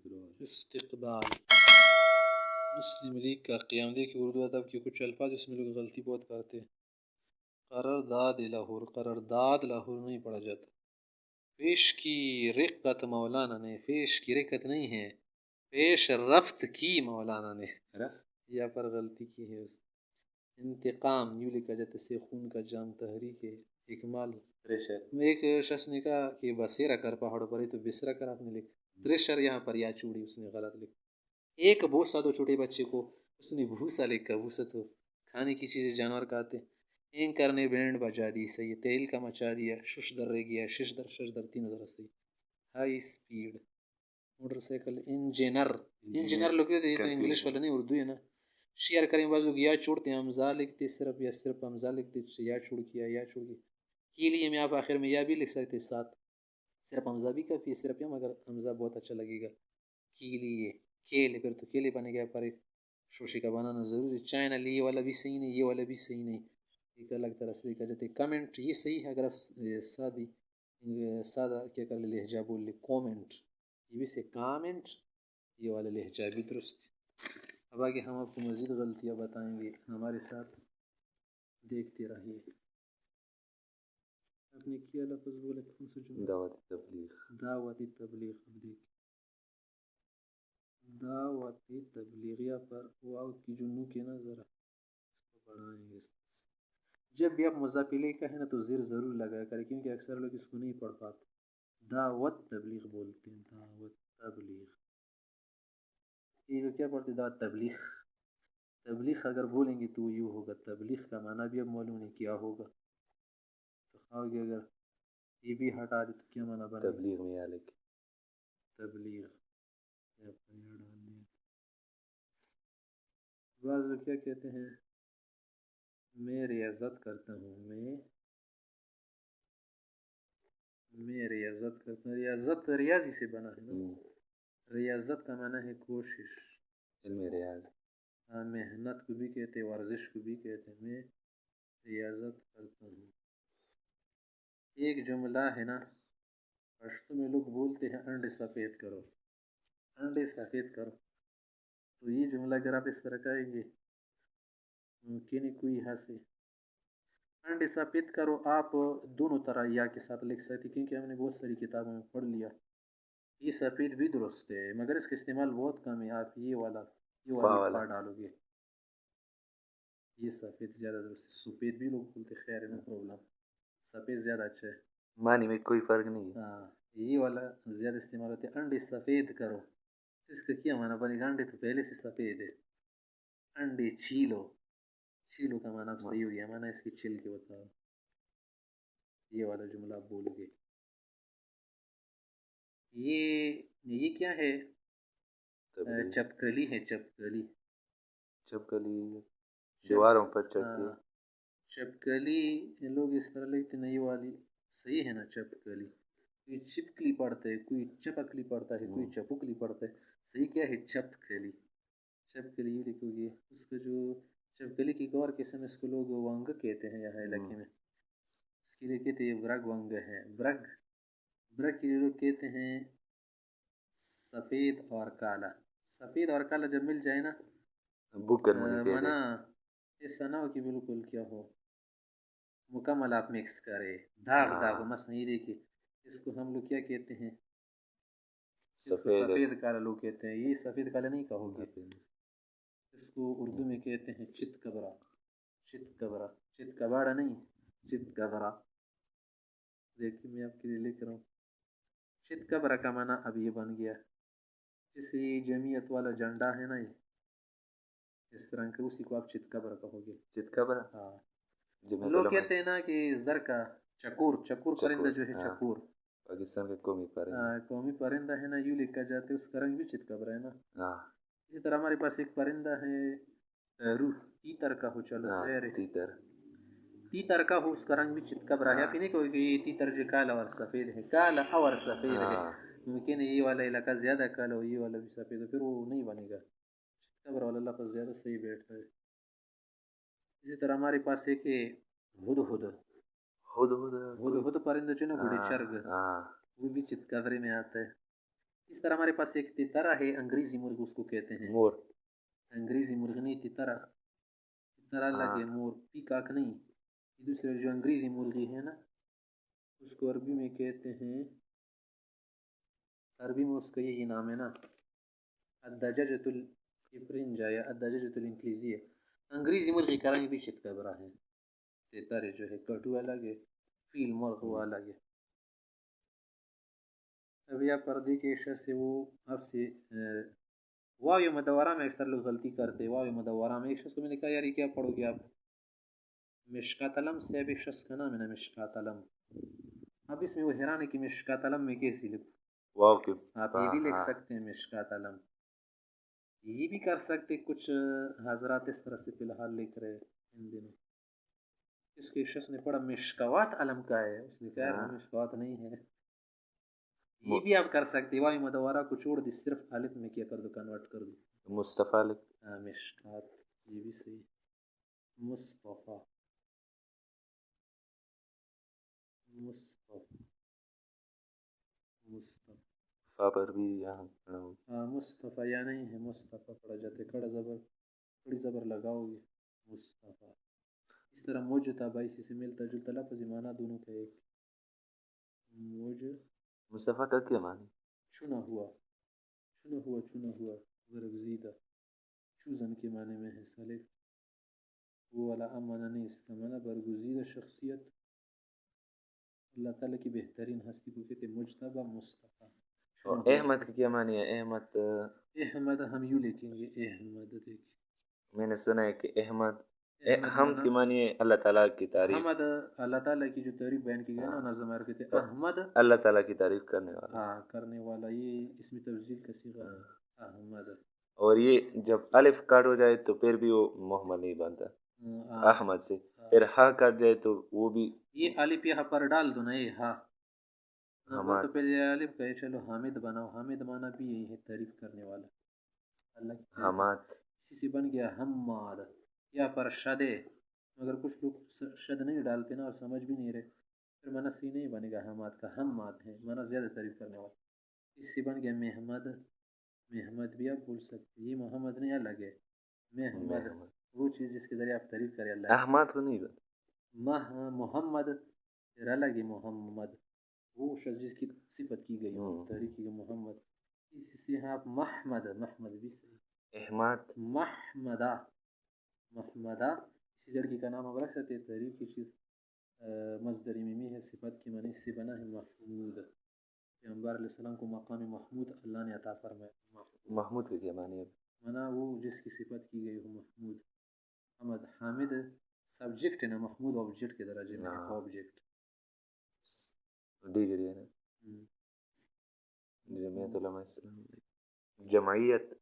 استقبال مسلم لیگ کا قیام دے کی اردو ادب کے کچھ الفاظ اس میں لوگ غلطی بہت کرتے ہیں. قرارداد لاہور، قرارداد لاہور نہیں پڑھا جاتا. پیش کی رقت مولانا نے، پیش کی رقت نہیں ہے، پیش رفت کی مولانا نے، یا پر غلطی کی ہے. انتقام یوں لکھا جاتا ہے، خون کا جام تحریک ہے. اکمال ایک شخص نے کہا کہ بسیرا کر پہاڑوں پر ہی تو بسرا کر آپ نے لکھا. تریشر یہاں پر یا چوڑی اس نے غلط لکھا. ایک بھوسا دو چھوٹے بچے کو، اس نے بھوسا لکھا. بھوسا تو کھانے کی چیزیں جانور کھاتے. اینکر نے بینڈ بجا دی، صحیح. تیل کا مچا دیا، شش در رہ گیا، شش در تینوں ذرا صحیح. High speed motor cycle. Engineer لوگ یہ تو انگلش والا نہیں اردو ہے نا. شیئر کریں بعض لوگ یا چھوڑتے ہیں حمزہ لکھتے صرف، یا صرف حمزہ لکھتے یا چھوڑ کیا یا چھوڑ کے. کے لیے میں آپ آخر میں یا بھی لکھ سکتے ساتھ، صرف حمزہ بھی کافی ہے صرف یا، مگر حمزہ بہت اچھا لگے گا. کے لیے کیلے، پھر تو کیلے بنے گا، پر شوشے کا بنانا ضروری. چائنا لی والا بھی صحیح نہیں، یہ والا بھی صحیح نہیں، ایک الگ طرح سے لکھا جاتا ہے. کمنٹ یہ صحیح ہے اگر آپ سادہ کیا کر لے لہجہ بول لے. کومنٹ یہ بھی سے کامنٹ، یہ والا لہجہ بھی درست. اب آگے ہم آپ کو مزید غلطیاں بتائیں گے، ہمارے ساتھ دیکھتے رہیے. آپ نے کیا لفظ بولا؟ کون سا جملہ؟ دعوت تبلیغ. دعوت تبلیغ. اب دیکھ دعوت تبلیغ، یا پر واو کی جو نو کے نا ذرا اس کو بڑھائیں گے. جب بھی آپ مضافیلے کا ہے نا تو زیر ضرور لگایا کریں، کیونکہ اکثر لوگ اس کو نہیں پڑھ پاتے. دعوت تبلیغ بولتے ہیں، دعوت تبلیغ. یہ کیا پڑھتے؟ دعوت تبلیغ. تبلیغ اگر بولیں گے تو یوں ہوگا. تبلیغ کا معنی بھی اب معلوم نہیں کیا ہوگا. تو خواہ کہ اگر یہ بھی ہٹا دے تو کیا معنی بنے؟ تبلیغ میں یا لکھ تبلیغ. بعض لوگ کیا کہتے ہیں؟ میں ریاضت کرتا ہوں، میں ریاضت کرتا ہوں. ریاضت ریاضی سے بنا ہے نا. ریاضت کا معنی ہے کوشش، علم ریاض. محنت کو بھی کہتے ہیں، ورزش کو بھی کہتے ہیں. میں ریاضت کرتا ہوں. ایک جملہ ہے نا پشتو میں لوگ بولتے ہیں انڈے سفید کرو، انڈے سفید کرو. تو یہ جملہ اگر آپ اس طرح کہیں گے ممکن ہے کوئی ہنسے. انڈے سفید کرو آپ دونوں طرح یا کے ساتھ لکھ سکتے، کیونکہ ہم نے بہت ساری کتابوں میں پڑھ لیا. یہ سفید بھی درست ہے مگر اس کا استعمال بہت کم ہے. آپ یہ والا فا ڈالو گے، یہ سفید زیادہ درست ہے. سفید بھی لوگ بولتے، خیر نو پرابلم. سفید زیادہ اچھا ہے، معنی میں کوئی فرق نہیں ہے. ہاں یہ والا زیادہ استعمال ہوتا ہے. انڈے سفید کرو، اس کا کیا معنی بنے گا؟ انڈے تو پہلے سے سفید ہے. انڈے چھیلو، چھیلو کا معنی اب صحیح ہو گیا، معنی اس کی چھیل کے بتاؤ. یہ والا جملہ آپ بولو گے. یہ کیا ہے؟ چپکلی ہے. چپکلی، چپکلی دیواروں پر چڑھتی ہے. چپکلی لوگ اس طرح لکھتے نہیں والی صحیح ہے نا. چپکلی کوئی چپکلی پڑھتا ہے، کوئی چپکلی پڑھتا ہے، کوئی چپکلی پڑھتا ہے. صحیح کیا ہے؟ چپکلی. چپکلی یہ لکھو گے. اس کا جو چپکلی کی گور قسم اس کو لوگ ونگ کہتے ہیں یہاں علاقے میں. اس کے لیے کہتے ہیں برگ ونگ ہے. برگ، برگ کے لیے لوگ کہتے ہیں سفید اور کالا. سفید اور کالا جب مل جائے نا منا ایسا نہ ہو کہ بالکل کیا ہو، مکمل آپ مکس کرے. داغ داغ مثلا یہ دیکھیے، اس کو ہم لوگ کیا کہتے ہیں؟ اس کو سفید کالا لوگ کہتے ہیں. یہ سفید کالا نہیں کہو گے، اس کو اردو میں کہتے ہیں چت کبرا. چت کبرا، چت کباڑا نہیں، چت کبرا. دیکھیے میں آپ کے لیے لکھ رہا ہوں. چت کبرا کا معنی اب یہ بن گیا، جیسے جمعیت والا جھنڈا ہے نا، یہ اس رنگ کا، اسی کو آپ چت کبرا کہو گے. چت کبرا، ہاں. لوگ کہتے ہیں نا کہ زر کا چکور، چکور پرندہ جو ہے، چکور پاکستان کا قومی پرندہ، قومی پرندہ ہے نا، یوں لکھا جاتا ہے. اس کا رنگ بھی چت کبرا ہے نا. اسی طرح ہمارے پاس ایک پرندہ ہے روح، تیتر کا ہو. چلو خیر ہے، تیتر، تیتر کا ہو، اس کا رنگ بھی چت کبرا ہے. آپ نہیں کہو کہ یہ تیتر جو کالا اور سفید ہے، کالا اور سفید ہے. ممکن ہے یہ والا علاقہ زیادہ کالا ہو، یہ والا بھی سفید ہو، پھر وہ نہیں بنے گا. چت کبرا والا لفظ زیادہ صحیح بیٹھتا ہے. اسی طرح ہمارے پاس ایک ہد ہد، ہد ہد، ہد ہد پرندہ جو نا بڑے چرگ، وہ بھی چت کبرے میں آتا ہے. اس طرح ہمارے پاس ایک تترا ہے، انگریزی مرغ اس کو کہتے ہیں، مور. انگریزی مرغ نہیں، تترا. تترا الگ ہے، مور پیکاک نہیں. دوسرے جو انگریزی مرغی ہے نا اس کو عربی میں کہتے ہیں، عربی میں اس کا یہی نام ہے نا، الدجاجة الإفرنجة یا الدجاجة الإنكليزية. انگریزی مرغی کا رنگ بھی چتکبرا ہے. تترے جو ہے کٹو الگ ہے، فیل مرغ وہ الگ ہے. ابھی آپ پردے کے عشاء سے وہ آپ سے واو مدورہ میں اکثر لوگ غلطی کرتے. واو مدورہ میں ایک شخص کو میں نے کہا یار یہ کیا پڑھو گے آپ؟ مشکات علم سے ایک شخص کا نام ہے نا مشکات علم. اب اس میں وہ حیران ہے کہ مشکات علم میں کیسی لکھ. واو کے آپ یہ بھی لکھ سکتے ہیں مشکات علم، یہ بھی کر سکتے. کچھ حضرات اس طرح سے فی الحال لکھ رہے ان دنوں. اس کے شخص نے پڑھا مشکوات علم کا ہے، اس نے کہا یار مشکوات نہیں ہے. یہ بھی آپ کر سکتے. واو مدورہ کو چھوڑ دی، صرف الف میں کیا کر دو، کنورٹ کر دو. مصطفیٰ لکھ. مشکات، یہ بھی صحیح. مصطفیٰ، مصطفیٰ، مصطفیٰ. فا پر بھی یہاں کھڑا ہو. مصطفیٰ یا نہیں ہے، مصطفیٰ پڑھا جاتے. کڑا زبر، کڑی زبر لگاؤ گے مصطفیٰ. اس طرح مجتبہ اسی سے ملتا جلتا لفظ معنی دونوں کا ایک. مصطفیٰ کا کیا معنی؟ چنا ہوا، چنا ہوا، چنا ہوا، برگزیدہ. چوزن کے معنی میں ہے صالح. وہ والا امانہ نہیں، اس کا معنی برگزیدہ شخصیت. اللہ تعالیٰ کی بہترین ہستی کو کہتے مجتبہ مصطفیٰ. احمد کا کیا معنی ہے؟ احمد، احمد ہم یوں لکھیں گے احمد. دیکھیں میں نے سنا ہے کہ احمد حمد کی معنی ہے اللہ تعالیٰ کی تعریف. حمد اللہ تعالیٰ کی جو تعریف بیان کی گئی نا نظم عربی کہتے احمد اللہ تعالیٰ کی تعریف کرنے والا. ہاں کرنے والا، یہ اس میں تفضیل کا صیغہ احمد. اور یہ جب الف کاٹ ہو جائے تو پھر بھی وہ محمد نہیں بنتا احمد سے. پھر ہاں کاٹ جائے تو وہ بھی یہ الف یہاں پر ڈال دو نا، یہ ہاں تو پھر یہ الف کہے چلو حامد بناؤ. حامد معنی بھی یہی ہے تعریف کرنے والا اللہ کی. حماد اسی سے بن گیا حماد. یا پر شد ہے، مگر کچھ لوگ شد نہیں ڈالتے نا اور سمجھ بھی نہیں رہے، پھر معنی سی نہیں بنے گا حماد کا. حماد ہے معنی زیادہ تعریف کرنے والا. اس سے بن گیا محمد. محمد بھی آپ بول سکتے، یہ محمد نہیں الگ ہے. محمد وہ چیز جس کے ذریعے آپ تعریف کریں اللہ. احمد کو نہیں بتا. محمد پھر الگ ہے. محمد وہ شخص جس کی صفت کی گئی تعریف کی گئی محمد. اسی سے آپ محمد، محمد بھی صحیح. احمد محمدہ، محمدہ اسی لڑکی کا نام ہم رکھ سکتے. تعریف کی چیز مصدر میمی ہے، صفت کی معنی اس سے بنا ہے محمود. پیغمبر علیہ السلام کو مقام محمود اللہ نے عطا فرمایا. محمود کا کیا معنی ہے؟ معنی وہ جس کی صفت کی گئی ہو محمود. حمد حامد سبجیکٹ ہے نا، محمود آبجیکٹ کے درجے میں ہے. آبجیکٹ ڈگری ہے نا. جمعیت علماء اسلام، جمعیت،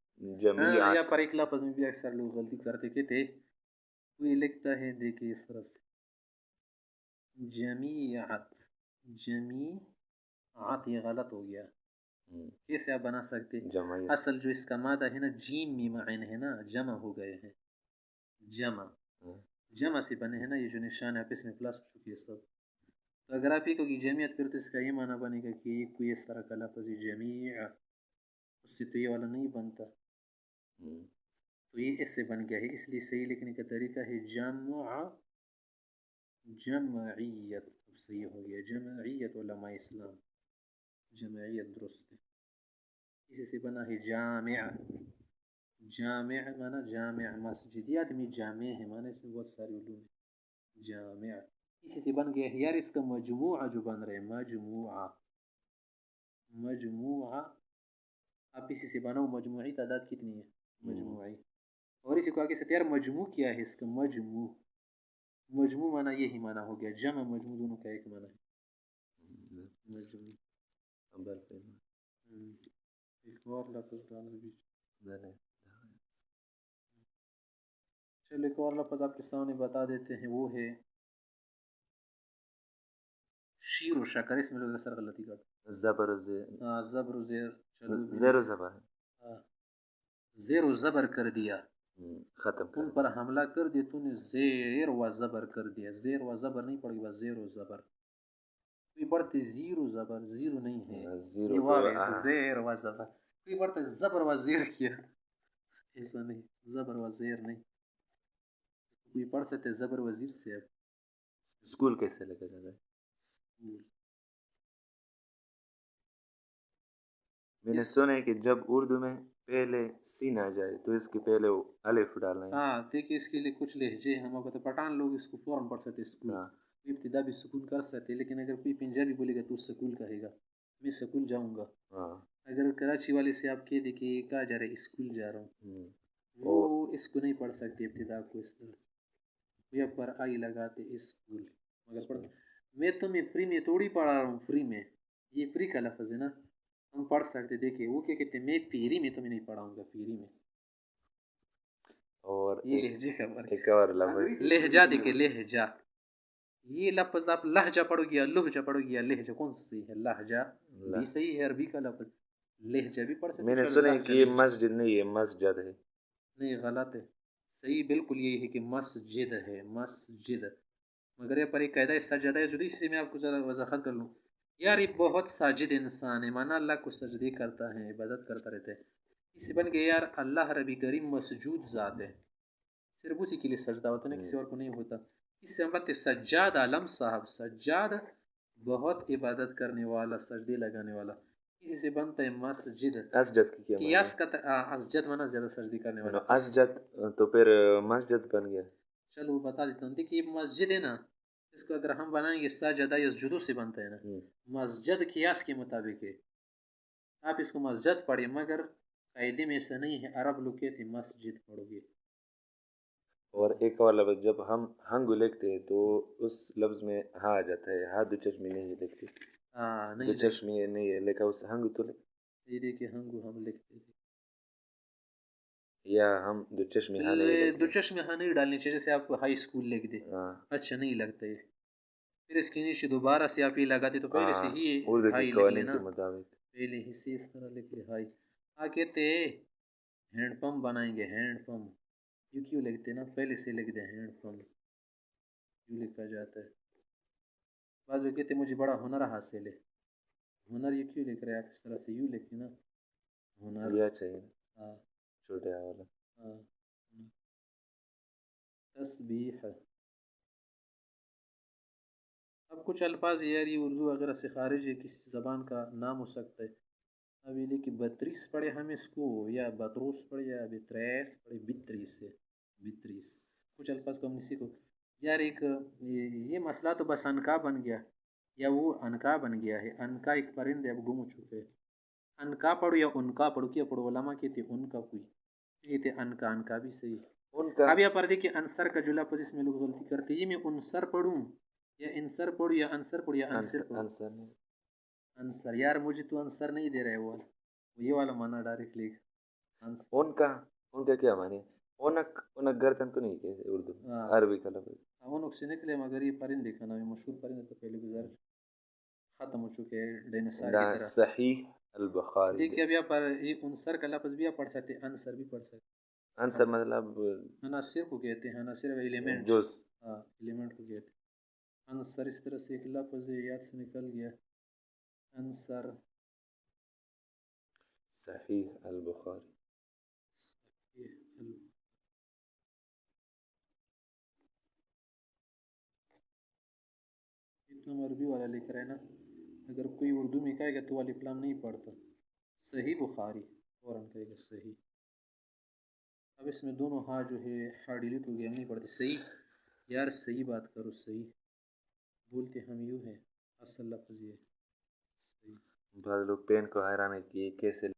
جمعیت. یا پر ایک لفظ میں بھی اکثر لوگ غلطی کرتے کہتے کوئی لکھتا ہے دیکھیے اس طرح سے جمیعت. جمیعت یہ غلط ہو گیا. کیسے آپ بنا سکتے؟ اصل جو اس کا مادہ ہے نا جیم میم عین ہے نا، جمع ہو گئے ہیں. جمع جمع سے بنے ہیں نا، یہ جو نشان ہے اس میں پلس ہو چکی ہے سب. تو اگر آپ یہ کو جمعیت پھر تو اس کا یہ معنی بنے گا کہ یہ کوئی اس طرح کا لفظ ہے جمیع، اس سے تو یہ والا نہیں بنتا. تو یہ اس سے بن گیا ہے. اس لیے صحیح لکھنے کا طریقہ ہے جمع، جمعیت. اب صحیح ہو گیا جمعیت علماء اسلام، جمعیت درست ہے. اسی سے بنا ہے جامع. جامع مانا جامع مسجد. یہ آدمی جامع ہے مانا اس میں بہت ساری علوم ہے. جامع اسی سے بن گیا ہے. یار اس کا مجموعہ جو بن رہے مجموعہ، مجموعہ آپ اسی سے بناؤ. مجموعی تعداد کتنی ہے؟ مجموعی. اور اسی کو آگے سے یار مجموع کیا ہے اس کا؟ مجموع. مجموع مانا یہی مانا ہو گیا. جمع مجموع دونوں کا ایک مانا ہے مجموع. ایک اور لفظ ڈالنا بھی چلو. ایک اور لفظ آپ کے سامنے بتا دیتے ہیں، وہ ہے شیر و شکر. اس میں لوگ اکثر غلطی کرتے. زبر و زیر. زبر و زیر. زیر و زبر ہے. زیر و زبر کر دیا، ختم ان پر حملہ کر دیا تو نے زیر و زبر کر دیا. زیر و زبر نہیں پڑے گا، زیر و زبر. کوئی پڑھتے زیرو زبر، زیرو نہیں ہے، زیرو یہ تو واو ہے، زیر و زبر. کوئی پڑھتا زبر و زیر کیا، ایسا نہیں، زبر و زیر نہیں. کوئی پڑھ سکتے زبر وزیر سے. اب اسکول کیسے لگا جاتا ہے؟ میں نے سنا ہے کہ جب اردو میں پہلے سین آ جائے تو اس کے پہلے وہ الف ڈالنا ہے. ہاں دیکھیے اس کے لیے کچھ لہجے ہیں، ہم کہتے پٹھان لوگ اس کو فوراً پڑھ سکتے اسکول، ابتدا بھی سکون کر سکتے، لیکن اگر کوئی پنجابی بولے گا تو سکول کہے گا، میں سکول جاؤں گا. اگر کراچی والے سے آپ کہہ دیں کہ کہاں جا رہے، اسکول جا رہا ہوں، وہ اس کو نہیں پڑھ سکتے ابتدا کو اس طرح، یا پر آئی لگاتے اسکول. مگر پڑھ میں تمہیں فری میں تھوڑی پڑھا رہا ہوں، فری میں، یہ فری کا لفظ ہے نا، ہم پڑھ سکتے. دیکھیں وہ کیا کہتے ہیں، میں فری میں تمہیں نہیں پڑھاؤں گا، فری میں. اور یہ لہجے کا فرق، ایک اور لفظ لہجہ. دیکھیں لہجہ، یہ لفظ آپ لہجہ پڑھو گے یا لہجہ پڑھو گے یا لہجہ، کون سا صحیح ہے؟ لہجہ بھی صحیح ہے، عربی کا لفظ. لہجہ بھی پڑھ سکتے. میں نے سنا ہے کہ یہ مسجد نہیں ہے، مسجد ہے. نہیں، غلط ہے. صحیح بالکل یہی ہے کہ مسجد ہے، مسجد. مگر یہ پر ایک قاعدہ سجدہ ہے، جو اسی میں آپ کو ذرا وضاحت کر لوں. یار یہ بہت ساجد انسان ہے، مانا اللہ کو سجدے کرتا ہے، عبادت کرتا رہتا ہے. اس سے بن کے یار اللہ ربی کریم مسجود ذات ہے، صرف اسی کے لیے سجدہ ہوتا ہے، کسی اور کو نہیں ہوتا. اس سے ہم سجاد عالم صاحب، سجاد بہت عبادت کرنے والا، سجدے لگانے والا، اسی سے بنتا ہے مسجد. اسجد کی کیا قیاس کا اسجد مانا زیادہ سجدے کرنے والا. اسجد تو پھر مسجد بن گیا. چلو بتا دیتا ہوں. دیکھیے مسجد ہے نا، اس کو اگر ہم بنائیں گے سجدہ یسجدو سے بنتا ہے نا، مسجد قیاس کے مطابق ہے. آپ اس کو مسجد پڑھیں، مگر قاعدے میں ایسا نہیں ہے، عرب لوگ کہتے ہیں مسجد پڑھو گے. اور ایک اور لفظ، جب ہم ہنگو لکھتے ہیں تو اس لفظ میں ہاں آ جاتا ہے، ہاں دو چشمی نہیں لکھتے. دو چشمی نہیں ہے لکھا، اس ہنگو تو یہ دیکھیے ہنگو ہم لکھتے تھے، یا ہم دو چشمی ہاں نہیں لکھتے. دو چشمی ہاں نہیں ڈالنی چاہیے، جیسے آپ کو ہائی اسکول لکھ دے، اچھا نہیں لگتا ہے. پھر اس کے نیچے دوبارہ سے آپ یہ لگاتے تو پہلے سے ہی ہائی لکھ لینا، پہلے ہی سے اس طرح لکھ لے ہائی. کہتے ہینڈ پمپ بنائیں گے، ہینڈ پمپ یوں کیوں لکھتے نا، پہلے سے لکھ دیں ہینڈ پمپ، یوں لکھا جاتا ہے. بعض لوگ کہتے مجھے بڑا ہنر حاصل ہے، ہنر یہ کیوں لکھ رہے آپ، اس طرح سے یوں لکھیں نا، ہنر. یہ چاہیے چھوٹے والا. تسبیح. اب کچھ الفاظ یار یہ اردو وغیرہ سے خارج ہے، کسی زبان کا نام ہو سکتا ہے. اب یہ دیکھیے بطریس پڑھے ہم اس کو، یا بطروس پڑھے، یا بطریس پڑھے، بطریس ہے، بطریس. کچھ الفاظ کو ہم اسی کو یار ایک یہ مسئلہ تو بس انکا بن گیا، یا وہ انکا بن گیا ہے. انکا ایک پرند ہے، اب گم ہو چکے. انکا پڑھو یا انکا پڑھو، کیا پڑھو، علماء کہتے ان کا، کوئی کہتے انکا، انکا بھی صحیح. اب یہاں پر دیکھیے انصر کا جو لفظ اس میں لوگ غلطی کرتے، یہ میں انصر پڑھوں یا انصر پڑھوں یا انصر پڑھوں یا انصر پڑھوں. انصر یار مجھے تو انصر نہیں دے رہے، وہ یہ والا مانا ڈائریکٹ لکھ. ان کا کیا معنی ہے؟ اونک گردن کو نہیں کہتے اردو، عربی کا لفظ. اونک سے نکلے، مگر یہ پرندے کا نام ہے، مشہور پرندے تو پہلے گزر ختم ہو چکے ہیں ڈینوسار کی طرح. صحیح البخاری. دیکھیے اب یہاں پر یہ انصر کا لفظ بھی آپ پڑھ سکتے، انصر بھی پڑھ سکتے. انصر مطلب عناصر کو کہتے ہیں، عناصر ایلیمنٹ، جز. ایلیمنٹ کو کہتے ہیں انصر. اس طرح سے ایک لفظ یاد سے نکل گیا، انصر. صحیح البخاری. اتنا عربی والا لکھ رہا ہے نا، اگر کوئی اردو میں کہے گا تو الف لام نہیں پڑھتا. صحیح بخاری فوراً کہے گا صحیح. اب اس میں دونوں ہاں جو ہے ہاں ڈیلیٹ ہو گیا، ہم نہیں پڑھتے. صحیح یار صحیح بات کرو، صحیح بولتے ہم یوں ہے، اصل لفظ یہ. بعض لوگ پین کو حیران ہے کہ کیسے